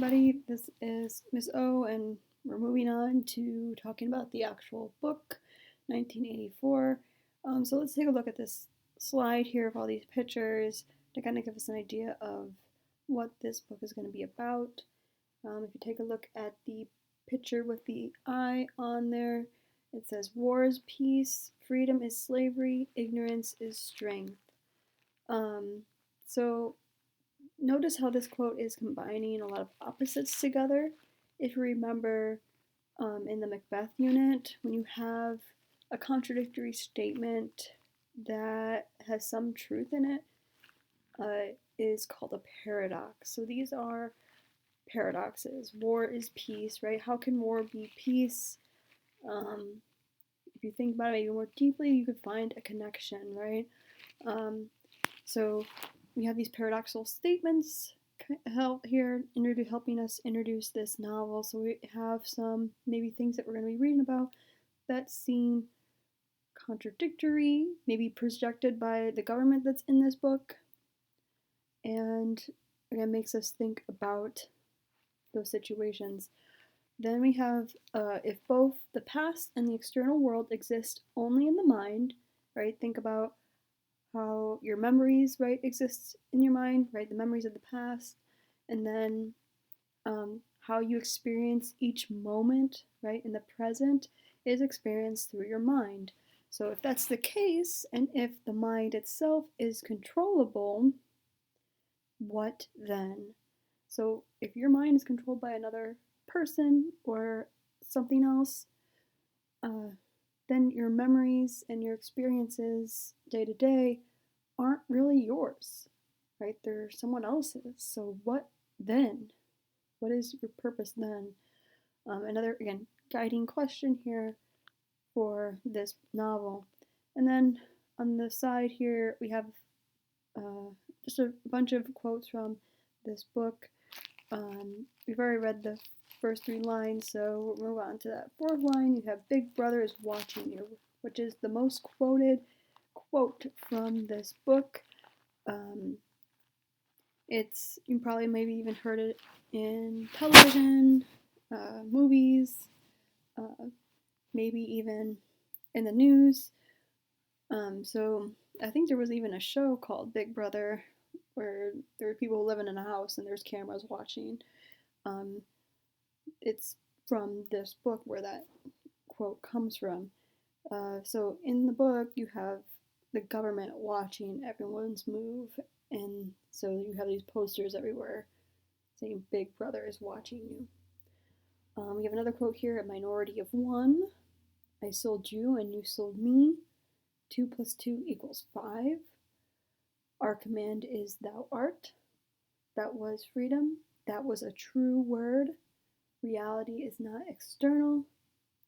everybody. This is Miss O, and we're moving on to talking about the actual book, 1984. So let's take a look at this slide here of all these pictures to kind of give us an idea of what this book is going to be about. If you take a look at the picture with the eye on there, it says, "War is peace, freedom is slavery, ignorance is strength." So notice how this quote is combining a lot of opposites together. If you remember in the Macbeth unit, when you have a contradictory statement that has some truth in it, is called a paradox. So these are paradoxes. War is peace, right? How can war be peace? If you think about it maybe more deeply, you could find a connection, right? So we have these paradoxical statements here helping us introduce this novel. So we have some maybe things that we're going to be reading about that seem contradictory, maybe projected by the government that's in this book, and again makes us think about those situations. Then we have if both the past and the external world exist only in the mind, right? Think about how your memories, right, exist in your mind, right, the memories of the past, and then how you experience each moment, right, in the present is experienced through your mind. So if that's the case, and if the mind itself is controllable, what then? So if your mind is controlled by another person or something else, then your memories and your experiences day to day aren't really yours, right? They're someone else's. So what then? What is your purpose then? Another, again, guiding question here for this novel. And then on the side here, we have just a bunch of quotes from this book. We've already read the first three lines, so we'll move on to that fourth line. You have "Big Brother is watching you," which is the most quoted quote from this book. You probably maybe even heard it in television, movies, maybe even in the news. So I think there was even a show called Big Brother where there were people living in a house and there's cameras watching. It's from this book where that quote comes from. So in the book, you have the government watching everyone's move, and so you have these posters everywhere saying "Big Brother is watching you." We have another quote here: "A minority of one. I sold you and you sold me. 2 plus 2 equals 5. Our command is thou art. That was freedom. That was a true word. Reality is not external.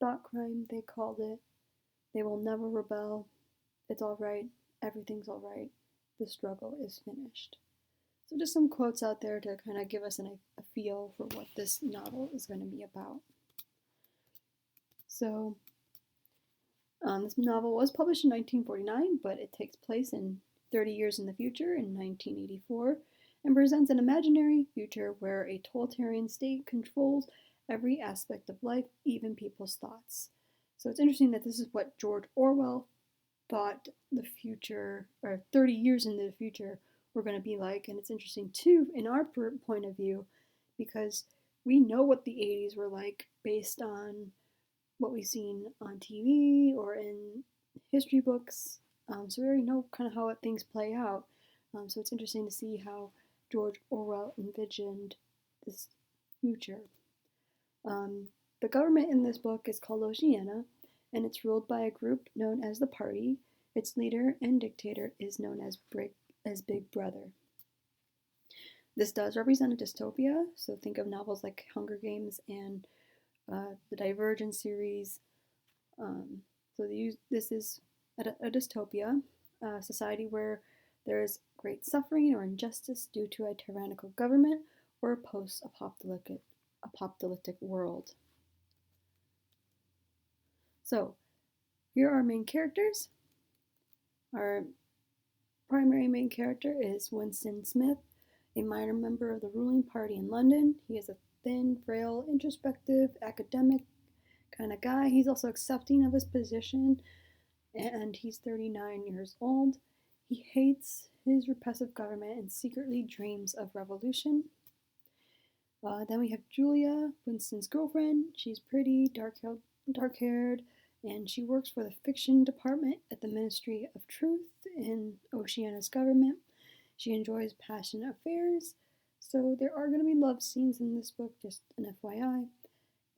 Thought crime, they called it. They will never rebel. It's all right. Everything's all right. The struggle is finished." So just some quotes out there to kind of give us a feel for what this novel is going to be about. So this novel was published in 1949, but it takes place in 30 years in the future, in 1984, and presents an imaginary future where a totalitarian state controls every aspect of life, even people's thoughts. So it's interesting that this is what George Orwell thought the future, or 30 years into the future, were going to be like. And it's interesting too, in our point of view, because we know what the 80s were like based on what we've seen on TV or in history books. So we already know kind of how things play out. So it's interesting to see how George Orwell envisioned this future. The government in this book is called Oceania, and it's ruled by a group known as the Party. Its leader and dictator is known as Big Brother. This does represent a dystopia, so think of novels like Hunger Games and the Divergent series. This is a dystopia, a society where there is great suffering or injustice due to a tyrannical government or a post-apocalyptic world. So, here are our main characters. Our primary main character is Winston Smith. a minor member of the ruling party in London. He is a thin, frail, introspective, academic kind of guy. He's also accepting of his position, and he's 39 years old. He hates his repressive government and secretly dreams of revolution. Then we have Julia, Winston's girlfriend. She's pretty, dark-haired, and she works for the fiction department at the Ministry of Truth in Oceania's government. She enjoys passionate affairs, so there are going to be love scenes in this book, just an FYI.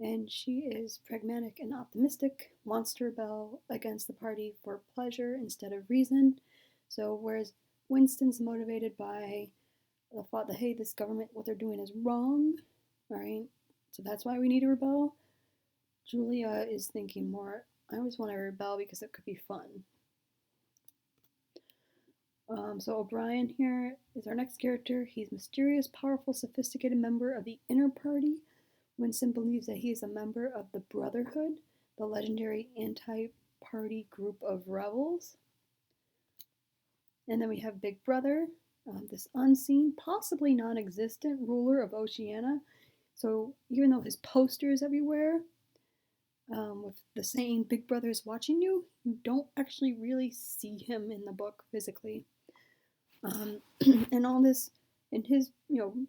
And she is pragmatic and optimistic, wants to rebel against the party for pleasure instead of reason. So whereas Winston's motivated by the thought that, hey, this government, what they're doing is wrong, right? So that's why we need to rebel. Julia is thinking more, I always want to rebel because it could be fun. So O'Brien here is our next character. He's a mysterious, powerful, sophisticated member of the Inner Party. Winston believes that he is a member of the Brotherhood, the legendary anti-party group of rebels. And then we have Big Brother, this unseen, possibly non-existent ruler of Oceania. So even though his poster is everywhere, with the saying "Big Brother is watching you," you don't actually really see him in the book physically. And all this, in his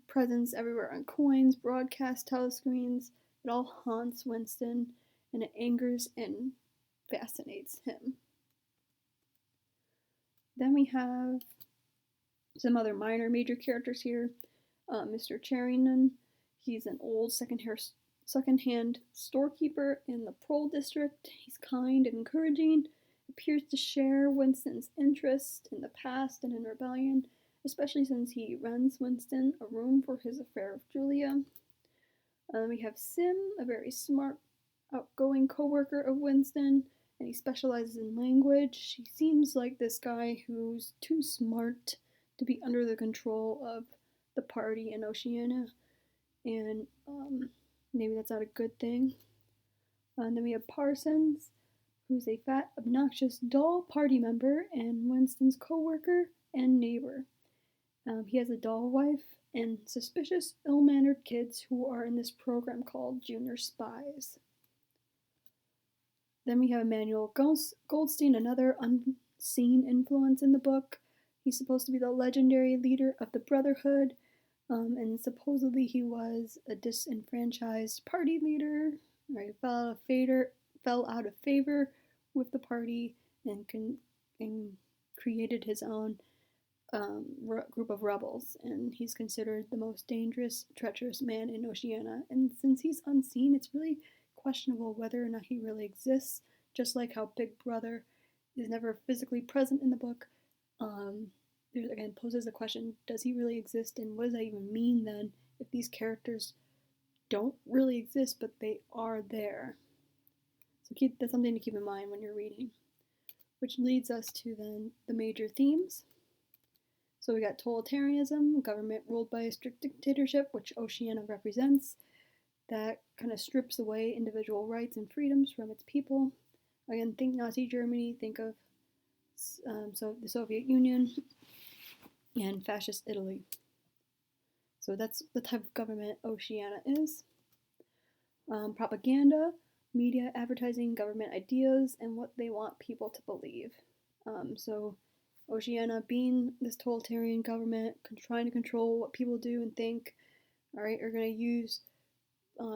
presence everywhere on coins, broadcast, telescreens, it all haunts Winston, and it angers and fascinates him. Then we have some other minor major characters here. Mr. Charrington, he's an old second-hand storekeeper in the Pearl District. He's kind and encouraging, appears to share Winston's interest in the past and in rebellion, especially since he rents Winston a room for his affair with Julia. We have Sim, a very smart, outgoing co-worker of Winston, and he specializes in language. He seems like this guy who's too smart to be under the control of the party in Oceania, and maybe that's not a good thing. And then we have Parsons, who's a fat, obnoxious, dull party member and Winston's co-worker and neighbor. He has a doll wife and suspicious, ill-mannered kids who are in this program called Junior Spies. Then we have Emmanuel Goldstein, another unseen influence in the book. He's supposed to be the legendary leader of the Brotherhood, and supposedly he was a disenfranchised party leader, right? Fell out of favor with the party and created his own group of rebels, and he's considered the most dangerous, treacherous man in Oceania. And since he's unseen, it's really questionable whether or not he really exists, just like how Big Brother is never physically present in the book. There again poses the question, does he really exist, and what does that even mean then if these characters don't really exist but they are there? So that's something to keep in mind when you're reading. Which leads us to then the major themes. So we got totalitarianism, government ruled by a strict dictatorship, which Oceania represents, that kind of strips away individual rights and freedoms from its people. Again, think Nazi Germany, think of the Soviet Union, and fascist Italy. So that's the type of government Oceania is. Propaganda, media, advertising, government ideas, and what they want people to believe. So Oceania being this totalitarian government, trying to control what people do and think, all right, are going to use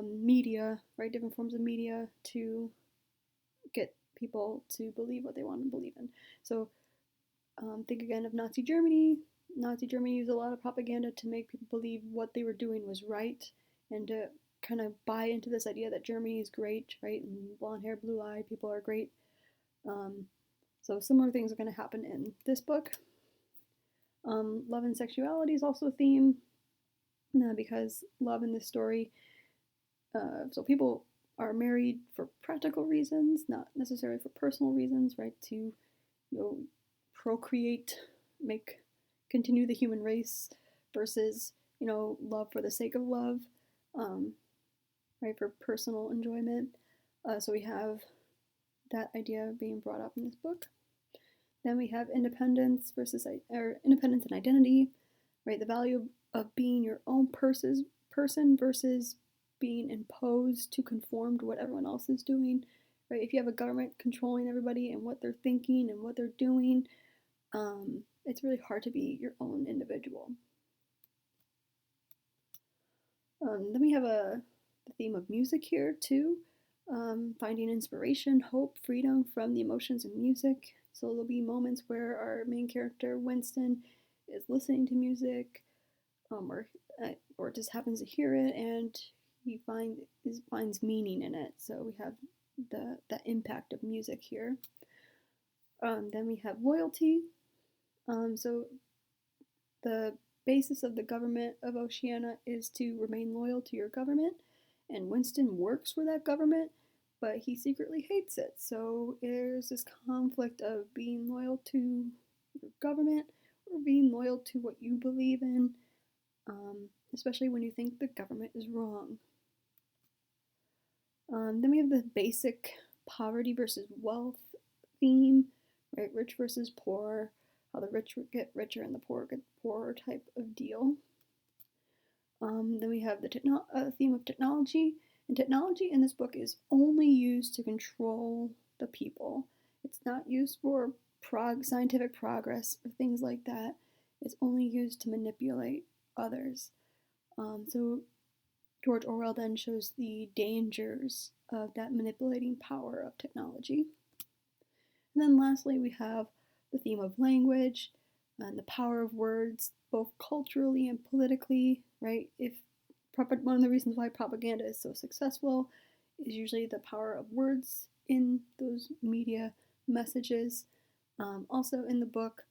media, right, different forms of media to get people to believe what they want to believe in. So think again of Nazi Germany. Nazi Germany used a lot of propaganda to make people believe what they were doing was right, and to kind of buy into this idea that Germany is great, right, and blonde hair, blue eye people are great. So similar things are going to happen in this book. Love and sexuality is also a theme, because love in this story, so people are married for practical reasons, not necessarily for personal reasons, right, to procreate, continue the human race, versus love for the sake of love, right, for personal enjoyment. So we have that idea being brought up in this book. Then we have independence and identity, right? The value of being your own person versus being imposed to conform to what everyone else is doing, right? If you have a government controlling everybody and what they're thinking and what they're doing, it's really hard to be your own individual. Then we have the theme of music here too, finding inspiration, hope, freedom from the emotions of music. So there'll be moments where our main character Winston is listening to music, or just happens to hear it, and he finds meaning in it. So we have the impact of music here. Then we have loyalty. So the basis of the government of Oceania is to remain loyal to your government, and Winston works for that government, but he secretly hates it. So there's this conflict of being loyal to your government or being loyal to what you believe in, especially when you think the government is wrong. Then we have the basic poverty versus wealth theme, right? Rich versus poor, how the rich get richer and the poor get poorer type of deal. Then we have the theme of technology, and technology in this book is only used to control the people. It's not used for scientific progress or things like that. It's only used to manipulate others. So George Orwell then shows the dangers of that manipulating power of technology. And then lastly, we have the theme of language and the power of words, both culturally and politically, right? One of the reasons why propaganda is so successful is usually the power of words in those media messages. Also in the book,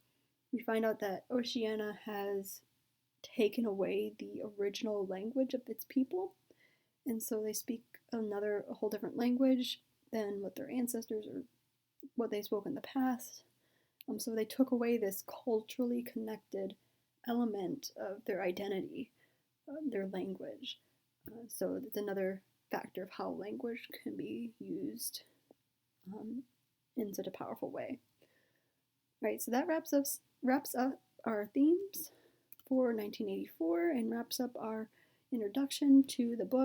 we find out that Oceania has taken away the original language of its people, and so they speak a whole different language than what their ancestors or what they spoke in the past. So they took away this culturally connected element of their identity, their language. So it's another factor of how language can be used in such a powerful way. Right, so that wraps up our themes for 1984 and wraps up our introduction to the book.